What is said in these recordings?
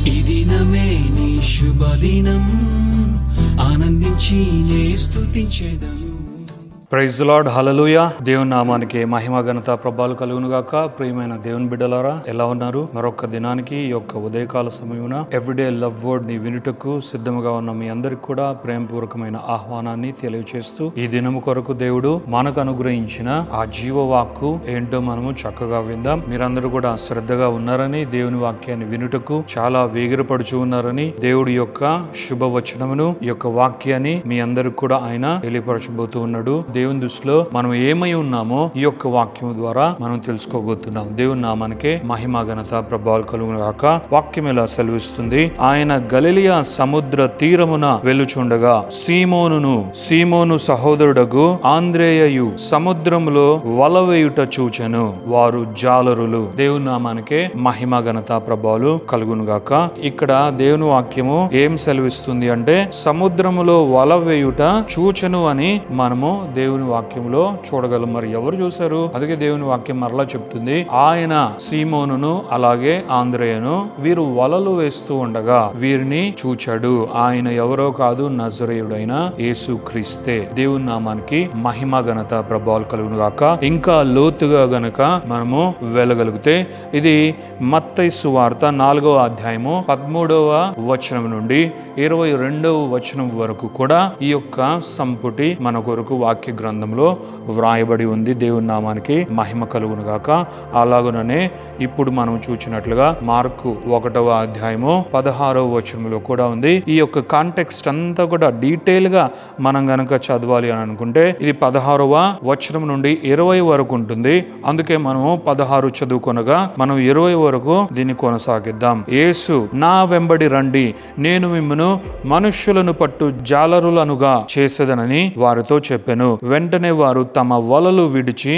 ఈ దినమే నీ శుభదినం, ఆనందించి నే స్తుతించెదను. ప్రైజ్ ది లార్డ్, హల్లెలూయా. దేవుని నామానికి మహిమ ఘనత ప్రభావాలు కలుగును గాక. ప్రియమైన దేవుని బిడ్డలారా, ఎలా ఉన్నారు? మరొక దినానికి ఈ యొక్క ఉదయకాల సమయమున ఎవ్రీడే లవ్ వర్డ్ ని వినుటకు సిద్ధముగా ఉన్న మీ అందరికి కూడా ప్రేమపూర్వకమైన ఆహ్వానాన్ని తెలియజేస్తూ, ఈ దినము కొరకు దేవుడు మనకు అనుగ్రహించిన ఆ జీవవాక్కు ఏంటో మనము చక్కగా విందాం. మీరందరూ కూడా శ్రద్ధగా ఉన్నారని, దేవుని వాక్యాన్ని వినుటకు చాలా వేగిరపడుచు ఉన్నారని, దేవుడి యొక్క శుభవచనమును, ఈ యొక్క వాక్యాన్ని మీ అందరికి కూడా ఆయన తెలియపరచబోతూ ఉన్నాడు. దేవుని దృష్టిలో మనం ఏమై ఉన్నామో ఈ యొక్క వాక్యం ద్వారా మనం తెలుసుకోబోతున్నాం. దేవుని నామానికి మహిమ ఘనత ప్రభావాలు కలుగును గాక. వాక్యం ఇలా సెలవిస్తుంది. ఆయన గలిలయ సముద్ర తీరమున వెలుచుండగా సీమోను సహోదరుడగు ఆంద్రేయయు సముద్రములో వలవేయుట చూచెను. వారు జాలరులు. దేవుని నామానికి మహిమ ఘనత ప్రభావాలు కలుగును గాక. ఇక్కడ దేవుని వాక్యము ఏం సెలవిస్తుంది అంటే, సముద్రములో వలవేయుట చూచెను అని మనము దేవుని వాక్యంలో చూడగలం. మరి ఎవరు చూశారు? అందుకే దేవుని వాక్యం మరలా చెప్తుంది, ఆయన సీమోనును అలాగే ఆంద్రేయను వీరు వలలు వేస్తూ ఉండగా వీరిని చూచాడు. ఆయన ఎవరో కాదు, నజరేయుడైన యేసు క్రీస్తే. దేవుని నామానికి మహిమ ఘనత ప్రభావాలు కలుగును గాక. ఇంకా లోతుగా గనక మనము వెళ్ళగలిగితే, ఇది మత్తయి సువార్త 4వ అధ్యాయము 13వ వచనం నుండి 22వ వచనం వరకు కూడా ఈ యొక్క సంపుటి మన కొరకు వాక్య గ్రంథంలో వ్రాయబడి ఉంది. దేవుని నామానికి మహిమ కలుగును గాక. అలాగుననే ఇప్పుడు మనం చూచినట్లుగా మార్కు 1వ అధ్యాయము 16వ వచనంలో కూడా ఉంది. ఈ యొక్క కాంటెక్స్ట్ అంతా కూడా డీటెయిల్ గా మనం గనక చదవాలి అని అనుకుంటే, ఇది 16వ వచనం నుండి 20 వరకు ఉంటుంది. అందుకే మనము 16 చదువుకొనగా మనం 20 వరకు దీన్ని కొనసాగిద్దాం. యేసు, నా వెంబడి రండి, నేను మిమ్మును మనుష్యులను పట్టు జాలరులనుగా చేసేదనని వారితో చెప్పెను. వెంటనే వారు తమ వలలు విడిచి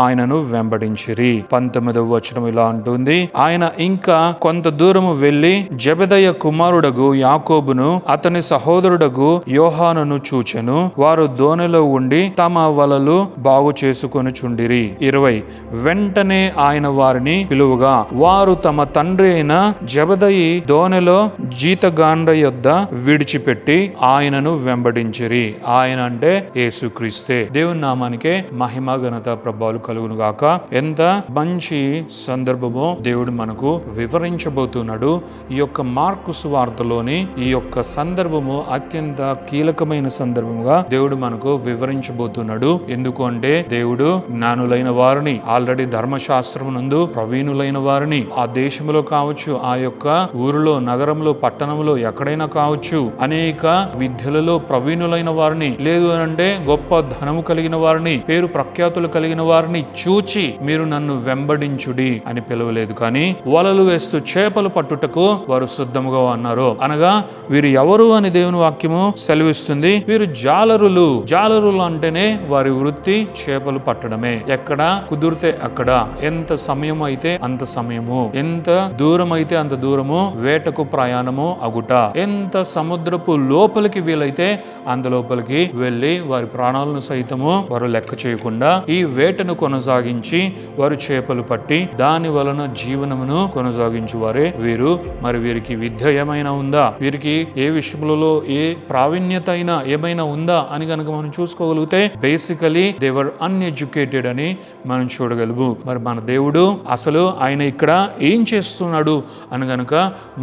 ఆయనను వెంబడించిరి. 19వ వచనం ఇలా అంటుంది. ఆయన ఇంకా కొంత దూరము వెళ్లి జెబెదయి కుమారుడగు యాకోబును అతని సహోదరుడగు యోహానును చూచెను. వారు దోణిలో ఉండి తమ వలలు బాగు చేసుకొనుచుండిరి. 20 వెంటనే ఆయన వారిని పిలువగా వారు తమ తండ్రి అయిన జెబెదయి దోణిలో జీతగాండ్ర యొద్ద విడిచిపెట్టి ఆయనను వెంబడించిరి. ఆయన అంటే యేసుక్రీస్తే. దేవుని నామానికే మహిమ ఘనత ప్రభావాలు కలుగును గాక. ఎంత మంచి సందర్భమో దేవుడు మనకు వివరించబోతున్నాడు. ఈ యొక్క మార్కు సువార్తలోని ఈ యొక్క సందర్భము అత్యంత కీలకమైన సందర్భముగా దేవుడు మనకు వివరించబోతున్నాడు. ఎందుకు అంటే, దేవుడు జ్ఞానులైన వారిని, ఆల్రెడీ ధర్మశాస్త్రం నందు ప్రవీణులైన వారిని, ఆ దేశంలో కావచ్చు, ఆ యొక్క ఊరిలో, నగరంలో, పట్టణంలో ఎక్కడైనా కావచ్చు, అనేక విద్యలలో ప్రవీణులైన వారిని, లేదు అంటే గొప్ప ధనము కలిగిన వారిని, పేరు ప్రఖ్యాతులు కలిగిన వారిని చూచి మీరు నన్ను వెంబడించుడి అని పిలవలేదు. కానీ వలలు వేస్తూ చేపలు పట్టుటకు వారు సిద్ధముగా అన్నారు. అనగా వీరు ఎవరు అని దేవుని వాక్యము సెలవిస్తుంది. వీరు జాలరులు. జాలరులు అంటేనే వారి వృత్తి చేపలు పట్టడమే. ఎక్కడ కుదిరితే అక్కడ, ఎంత సమయం అయితే అంత సమయము, ఎంత దూరం అయితే అంత దూరము వేటకు ప్రయాణము అగుట, ఎంత సముద్రపు లోపలికి వీలైతే అంత లోపలికి వెళ్లి వారి ప్రాణాలను సైతము వారు లెక్క చేయకుండా ఈ వేటను కొనసాగించి వారు చేపలు పట్టి దాని వలన జీవనమును కొనసాగించు వారే వీరు. మరి వీరికి విద్య ఏమైనా ఉందా? వీరికి ఏ విషయంలో ఏ ప్రావీణ్యత అయినా ఏమైనా ఉందా అని కనుక మనం చూసుకోగలిగితే, బేసికలీ దే వర్ అన్ఎడ్యుకేటెడ్ అని మనం చూడగలము. మరి మన దేవుడు అసలు ఆయన ఇక్కడ ఏం చేస్తున్నాడు అని కనుక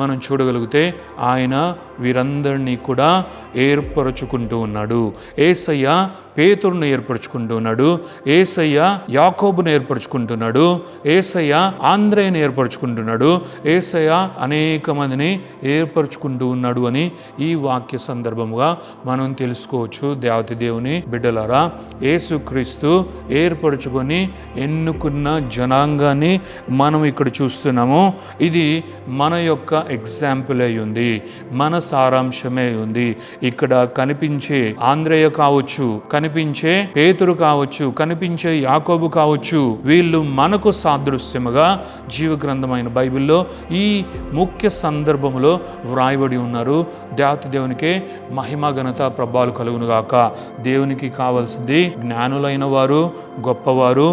మనం చూడగలిగితే, ఆయన వీరందరినీ కూడా ఏర్పరచుకుంటూ ఉన్నాడు. యేసయ్య పేతురును ఏర్పరచుకుంటూ ఉన్నాడు. యేసయ్య యాకోబును ఏర్పరచుకుంటున్నాడు. యేసయ్య ఆంద్రేయను ఏర్పరచుకుంటున్నాడు. యేసయ్య అనేక మందిని ఏర్పరచుకుంటూ ఉన్నాడు అని ఈ వాక్య సందర్భముగా మనం తెలుసుకోవచ్చు. దేవతి దేవుని బిడ్డలారా, యేసుక్రీస్తు ఏర్పరచుకొని ఎన్నుకున్న జనాంగాన్ని మనం ఇక్కడ చూస్తున్నాము. ఇది మన యొక్క ఎగ్జాంపుల్ అయి ఉంది, మన సారాంశమే ఉంది. ఇక్కడ కనిపించే ఆంద్రేయ కావచ్చు, కనిపించే పేతురు కావచ్చు, కనిపించే యాకోబు కావచ్చు, వీళ్ళు మనకు సాదృశ్యముగా జీవ గ్రంథమైన బైబిల్లో ఈ ముఖ్య సందర్భంలో వ్రాయబడి ఉన్నారు. దేవునికే మహిమ ఘనత ప్రభావాలు కలుగును గాక. దేవునికి కావాల్సింది జ్ఞానులైన వారు, గొప్పవారు,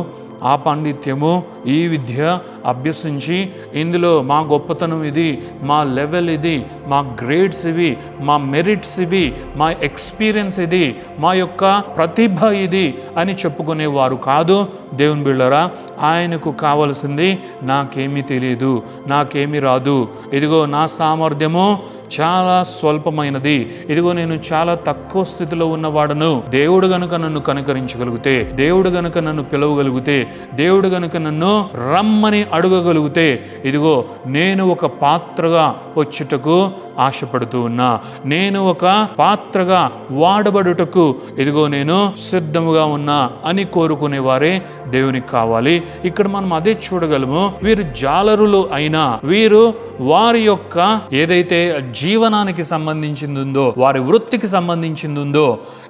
ఆ పాండిత్యము, ఈ విద్య అభ్యసించి ఇందులో మా గొప్పతనం ఇది, మా లెవెల్ ఇది, మా గ్రేడ్స్ ఇవి, మా మెరిట్స్ ఇవి, మా ఎక్స్పీరియన్స్ ఇది, మా యొక్క ప్రతిభ ఇది అని చెప్పుకునేవారు కాదు. దేవుని బిళ్ళరా, ఆయనకు కావలసింది నాకేమీ తెలియదు, నాకేమీ రాదు, ఇదిగో నా సామర్థ్యము చాలా స్వల్పమైనది, ఇదిగో నేను చాలా తక్కువ స్థితిలో ఉన్నవాడను. దేవుడు గనుక నన్ను కనుకరించగలిగితే, దేవుడు గనుక నన్ను పిలవగలిగితే, దేవుడు గనుక నన్ను రమ్మని అడగగలిగితే, ఇదిగో నేను ఒక పాత్రగా వచ్చుటకు ఆశపడుతూ ఉన్నా, నేను ఒక పాత్రగా వాడబడుటకు ఇదిగో నేను సిద్ధముగా ఉన్నా అని కోరుకునేవారే దేవునికి కావాలి. ఇక్కడ మనం అదే చూడగలము. వీరు జాలరులు అయినా వీరు వారి యొక్క ఏదైతే జీవనానికి సంబంధించింది ఉందో, వారి వృత్తికి సంబంధించింది ఉందో,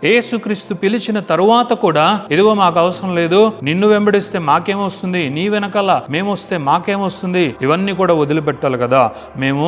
యేసుక్రీస్తు పిలిచిన తరువాత కూడా ఇదిగో మాకు అవసరం లేదు, నిన్ను వెంబడిస్తే మాకేమొస్తుంది, నీ వెనకాల మేమొస్తే మాకేమొస్తుంది, ఇవన్నీ కూడా వదిలిపెట్టాలి కదా, మేము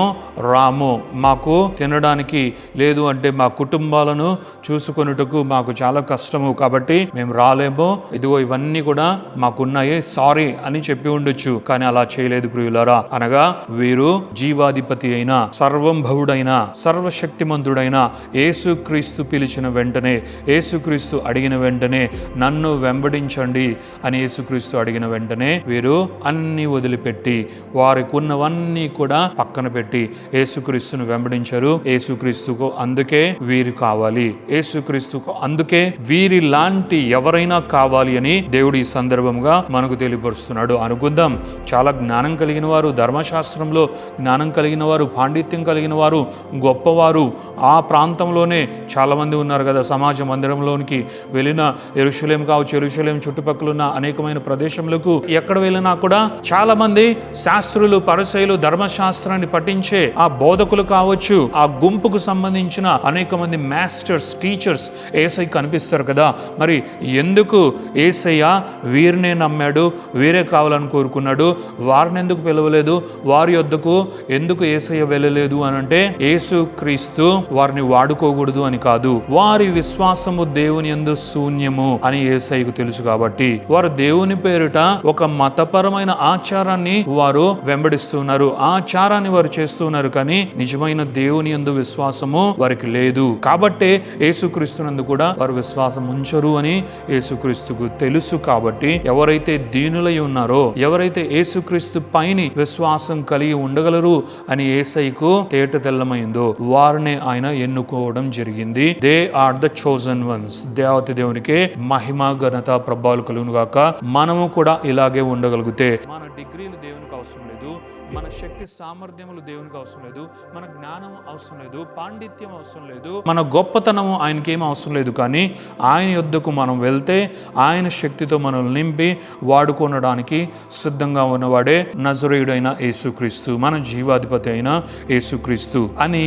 రాము, మాకు తినడానికి లేదు అంటే మా కుటుంబాలను చూసుకొనుటకు మాకు చాలా కష్టము కాబట్టి మేము రాలేము, ఇదిగో ఇవన్నీ కూడా మాకున్నాయి, సారీ అని చెప్పి ఉండొచ్చు. కానీ అలా చేయలేదు ప్రియులారా. అనగా వీరు జీవాధిపతి అయిన, సర్వంభవుడైన, సర్వశక్తిమంతుడైన యేసుక్రీస్తు పిలిచిన వెంటనే, యేసుక్రీస్తు అడిగిన వెంటనే నన్ను వెంబడించండి అని యేసుక్రీస్తు అడిగిన వెంటనే వీరు అన్ని వదిలిపెట్టి వారికి ఉన్నవన్నీ కూడా పక్కన పెట్టి యేసుక్రీస్తును వెంబడించారు. యేసుక్రీస్తుకు అందుకే వీరు కావాలి, యేసుక్రీస్తుకు అందుకే వీరి లాంటి ఎవరైనా కావాలి అని దేవుడు ఈ సందర్భంగా మనకు తెలియపరుస్తున్నాడు. అనుకుందాం, చాలా జ్ఞానం కలిగిన వారు, ధర్మశాస్త్రంలో జ్ఞానం కలిగిన వారు, పాండిత్యం కలిగిన వారు, గొప్పవారు ఆ ప్రాంతంలోనే చాలా మంది ఉన్నారు కదా. సమాజ మందిరంలోనికి వెళ్ళిన యెరూషలేం కావచ్చు, యెరూషలేం చుట్టుపక్కల ఉన్న అనేకమైన ప్రదేశములకు ఎక్కడ వెళ్ళినా కూడా చాలా మంది శాస్త్రులు, పరిసయ్యులు, ధర్మశాస్త్రాన్ని పఠించే ఆ బోధకులు కావచ్చు, ఆ గుంపుకు సంబంధించిన అనేక మంది మాస్టర్స్, టీచర్స్ యేసయ్య కనిపిస్తారు కదా. మరి ఎందుకు యేసయ్య వీరినే నమ్మాడు, వీరే కావాలని కోరుకున్నాడు, వారిని ఎందుకు పిలవలేదు, వారి యొద్దకు ఎందుకు యేసయ్య వెళ్ళలేదు అని అంటే యేసుక్రీస్తు వారిని వాడుకోకూడదు అని కాదు, వారి విశ్వాసము దేవుని యందు శూన్యము అని యేసయ్యకు తెలుసు కాబట్టి వారు దేవుని పేరిట ఒక మతపరమైన ఆచారాన్ని వారు వెంబడిస్తున్నారు, ఆచారాన్ని వారు చేస్తున్నారు, కానీ నిజమైన దేవుని యందు విశ్వాసము వారికి లేదు. కాబట్టే యేసుక్రీస్తునందు కూడా వారు విశ్వాసం ఉంచరు అని యేసుక్రీస్తుకు తెలుసు. కాబట్టి ఎవరైతే దీనులై ఉన్నారో, ఎవరైతే యేసుక్రీస్తు పైని విశ్వాసం కలిగి ఉండగలరు అని యేసయ్యకు తేట తెల్లమైందో వారిని ఆయన ఎన్నుకోవడం జరిగింది. They are the chosen ones. దేవత దేవునికి మహిమ, ఘనత, ప్రభావాలు కలుగును గాక. మనము కూడా ఇలాగే ఉండగలిగితే మన డిగ్రీలు దేవునికి అవసరం లేదు, మన శక్తి సామర్థ్యములు దేవునికి అవసరం లేదు, మన జ్ఞానం అవసరం లేదు, పాండిత్యం అవసరం లేదు, మన గొప్పతనము ఆయనకేం అవసరం లేదు. కానీ ఆయన యొద్దకు మనం వెళ్తే ఆయన శక్తితో మనల్ని నింపి వాడుకొనడానికి సిద్ధంగా ఉన్నవాడే నజరేయుడైన యేసుక్రీస్తు, మన జీవాధిపతి అయిన యేసుక్రీస్తు అని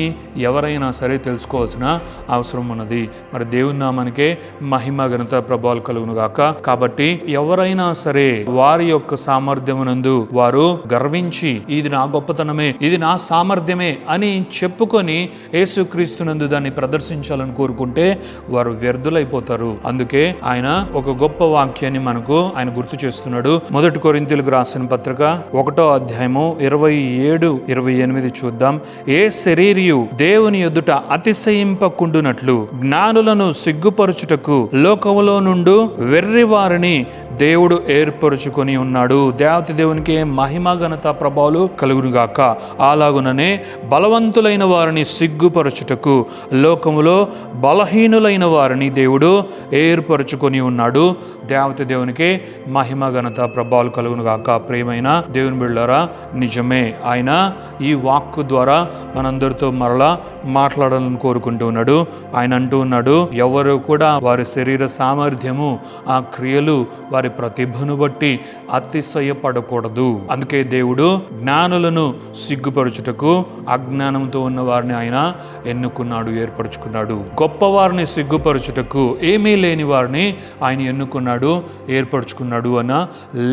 ఎవరైనా సరే తెలుసుకోవాల్సిన అవసరం ఉన్నది. మరి దేవుని నామానికే మహిమ, ఘనత, ప్రభావాలు కలుగును గాక. కాబట్టి ఎవరైనా సరే వారి యొక్క సామర్థ్యమునందు వారు గర్వించి ఇది నా గొప్పతనమే, ఇది నా సామర్థ్యమే అని చెప్పుకొని యేసుక్రీస్తునందు దాన్ని ప్రదర్శించాలని కోరుకుంటే వారు వ్యర్థులైపోతారు. అందుకే ఆయన ఒక గొప్ప వాక్యాన్ని మనకు ఆయన గుర్తు చేస్తున్నాడు. 1 కొరింథీయులకు రాసిన పత్రిక 1వ అధ్యాయము 27-28 చూద్దాం. ఏ శరీరియు దేవుని ఎదుట అతిశయింపకుండునట్లు జ్ఞానులను సిగ్గుపరచుటకు లోకములో నుండు వెర్రి వారిని దేవుడు ఏర్పరచుకొని ఉన్నాడు. దేవత దేవునికి మహిమ, ఘనత, ప్రభావాలు కలుగునుగాక. అలాగుననే బలవంతులైన వారిని సిగ్గుపరచుటకు లోకములో బలహీనులైన వారిని దేవుడు ఏర్పరచుకొని ఉన్నాడు. దేవత దేవునికి మహిమ, ఘనత, ప్రభావాలు కలుగునుగాక. ప్రియమైన దేవుని బిడ్డలారా, నిజమే ఆయన ఈ వాక్కు ద్వారా మనందరితో మరలా మాట్లాడాలని కోరుకుంటూ ఉన్నాడు. ఆయన అంటూ ఉన్నాడు, ఎవరు కూడా వారి శరీర సామర్థ్యము, ఆ క్రియలు, వారి ప్రతిభను బట్టి అతిశయపడకూడదు. అందుకే దేవుడు జ్ఞానులను సిగ్గుపరచుటకు అజ్ఞానంతో ఉన్న వారిని ఆయన ఎన్నుకున్నాడు, ఏర్పరచుకున్నాడు. గొప్పవారిని సిగ్గుపరచుటకు ఏమీ లేని వారిని ఆయన ఎన్నుకున్నాడు, ఏర్పరచుకున్నాడు అన్న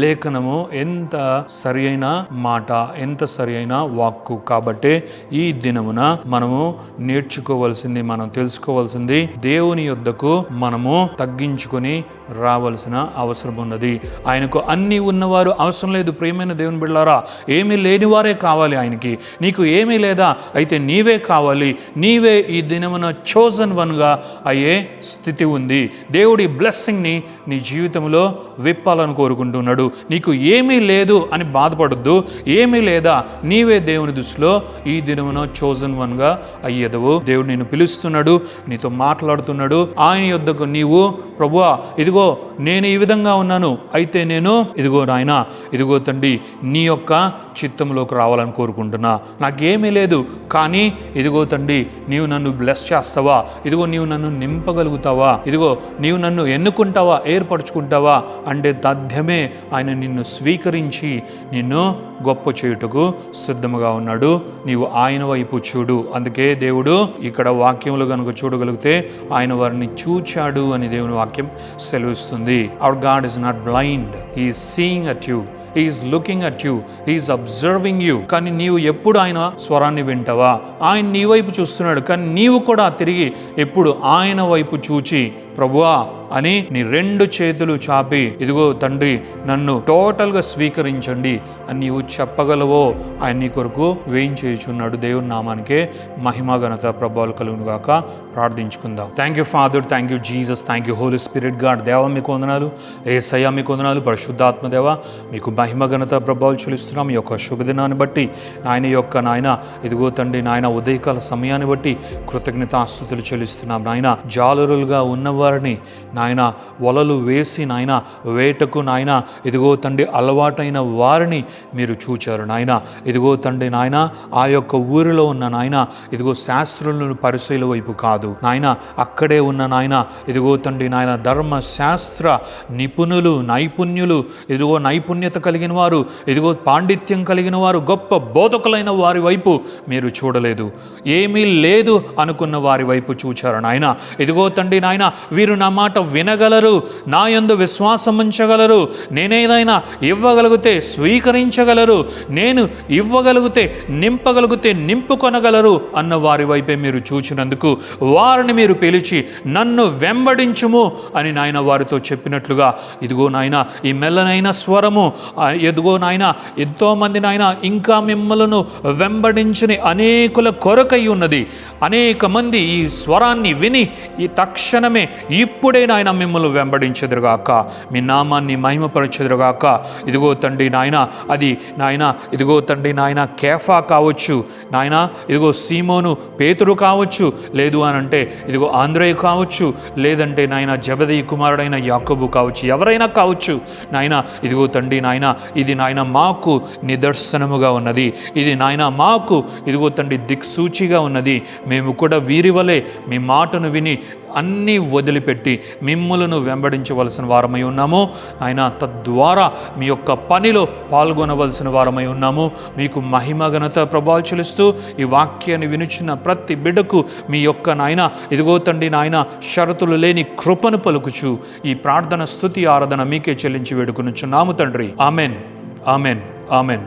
లేఖనము ఎంత సరి అయిన మాట, ఎంత సరి అయిన వాక్కు. కాబట్టి ఈ దినమున మనము నేర్చుకోవాల్సింది, మనం తెలుసుకోవాల్సింది, దేవుని యొద్దకు మనము తగ్గించుకొని రావాల్సిన అవసరం ఉన్నది. ఆయనకు అన్నీ ఉన్నవారు అవసరం లేదు. ప్రియమైన దేవుని బిడ్డలారా, ఏమీ లేనివారే కావాలి ఆయనకి. నీకు ఏమీ లేదా, అయితే నీవే కావాలి. నీవే ఈ దినమున చోజన్ వన్గా అయ్యే స్థితి ఉంది. దేవుడి బ్లెస్సింగ్ని నీ జీవితంలో విప్పాలని కోరుకుంటున్నాడు. నీకు ఏమీ లేదు అని బాధపడద్దు. ఏమీ లేదా, నీవే దేవుని దృష్టిలో ఈ దినమున చోజన్ వన్గా అయ్యేదవు. దేవుడు నిన్ను పిలుస్తున్నాడు, నీతో మాట్లాడుతున్నాడు. ఆయన యొద్దకు నీవు, ప్రభువా ఇదిగో నేను ఈ విధంగా ఉన్నాను, అయితే నేను ఇదిగో నాయన, ఇదిగో తండ్రి నీ యొక్క చిత్తంలోకి రావాలని కోరుకుంటున్నా. నాకేమీ లేదు, కానీ ఇదిగో తండ్రి నీవు నన్ను బ్లెస్ చేస్తావా, ఇదిగో నీవు నన్ను నింపగలుగుతావా, ఇదిగో నీవు నన్ను ఎన్నుకుంటావా, ఏర్పరచుకుంటావా అంటే తథ్యమే ఆయన నిన్ను స్వీకరించి నిన్ను గొప్ప చేయుటకు సిద్ధముగా ఉన్నాడు. నీవు ఆయన వైపు చూడు. అందుకే దేవుడు ఇక్కడ వాక్యములు కనుక చూడగలిగితే ఆయన వారిని చూచాడు అని దేవుని వాక్యం సెలవిస్తుంది. Hour God is not blind, he is seeing at you, he is looking at you, he is observing you. కానీ నీవు ఎప్పుడు ఆయన స్వరాన్ని వింటావా? ఆయన నీ వైపు చూస్తున్నాడు, కానీ నీవు కూడా తిరిగి ఎప్పుడు ఆయన వైపు చూచి ప్రభువా అని నీ రెండు చేతులు చాపి ఇదిగో తండ్రి నన్ను టోటల్గా స్వీకరించండి అని నీవు చెప్పగలవో ఆయన నీ కొరకు వేయించేయుచున్నాడు. దేవుని నామానికే మహిమ ఘనత ప్రభావాలు కలుగును గాక. ప్రార్థించుకుందాం. Thank you father, thank you Jesus, thank you holy spirit God. దేవ మీకు వందనాలు, యేసయ్య మీకు వందనాలు, పరిశుద్ధాత్మ దేవ మీకు మహిమ ఘనత ప్రభావాలు చెల్లిస్తున్నాం. ఈ యొక్క శుభదినాన్ని బట్టి నాయన యొక్క నాయన ఇదిగో తండ్రి నాయన ఉదయకాల సమయాన్ని బట్టి కృతజ్ఞతాస్తుతులు చెల్లిస్తున్నాం. నాయన జాలరులుగా ఉన్నవారిని నాయన వలలు వేసి నాయన వేటకు నాయన ఇదిగో తండ్రి అలవాటైన వారిని మీరు చూచారు నాయన. ఇదిగో తండ్రి నాయన ఆ యొక్క ఊరిలో ఉన్న నాయన ఇదిగో శాస్త్రులను పరిశీల వైపు కాదు నాయన, అక్కడే ఉన్న నాయన ఇదిగో తండ్రి నాయన ధర్మశాస్త్ర నిపుణులు, నైపుణ్యులు, ఇదిగో నైపుణ్యత కలిగిన వారు, ఇదిగో పాండిత్యం కలిగిన వారు, గొప్ప బోధకులైన వారి వైపు మీరు చూడలేదు. ఏమీ లేదు అనుకున్న వారి వైపు చూచారు నాయన. ఇదిగో తండ్రి నాయన వీరు నా మాట వినగలరు, నా యందు విశ్వాసం ఉంచగలరు, నేనేదైనా ఇవ్వగలిగితే స్వీకరించగలరు, నేను ఇవ్వగలిగితే నింపగలిగితే నింపుకొనగలరు అన్న వారి వైపే మీరు చూచినందుకు వారిని మీరు పిలిచి నన్ను వెంబడించుము అని నాయన వారితో చెప్పినట్లుగా ఇదిగో నాయన ఈ మెల్లనైన స్వరము ఎదుగో నాయన ఎంతోమంది నాయన ఇంకా మిమ్మలను వెంబడించని అనేకుల కొరకై ఉన్నది. అనేక మంది ఈ స్వరాన్ని విని ఈ తక్షణమే ఇప్పుడే నాయన మిమ్మల్ని వెంబడించెదరుగాక, మీ నామాన్ని మహిమపరచెదరుగాక. ఇదిగో తండ్రి నాయన అది నాయన ఇదిగో తండ్రి నాయన కేఫా కావచ్చు నాయన, ఇదిగో సీమోను పేతురు కావచ్చు, లేదు అని అంటే ఇదిగో ఆంద్రేయ కావచ్చు, లేదంటే నాయన జబదయి కుమారుడైన యాకోబు కావచ్చు, ఎవరైనా కావచ్చు నాయన. ఇదిగో తండ్రి నాయన ఇది నాయన మాకు నిదర్శనముగా ఉన్నది, ఇది నాయన మాకు ఇదిగో తండ్రి దిక్సూచిగా ఉన్నది. మేము కూడా వీరి వలె మీ మాటను విని అన్నీ వదిలిపెట్టి మిమ్ములను వెంబడించవలసిన వారమై ఉన్నాము ఆయన. తద్వారా మీ యొక్క పనిలో పాల్గొనవలసిన వారమై ఉన్నాము. మీకు మహిమ ఘనత ప్రభావాలు చెల్లిస్తూ ఈ వాక్యాన్ని వినుచున్న ప్రతి బిడ్డకు మీ యొక్క నాయన ఇదిగో తండ్రి నాయన షరతులు లేని కృపను పలుకుచు ఈ ప్రార్థన స్తుతి ఆరాధన మీకే చెల్లించి వేడుకొనుచున్నాము తండ్రి. Amen, amen, amen.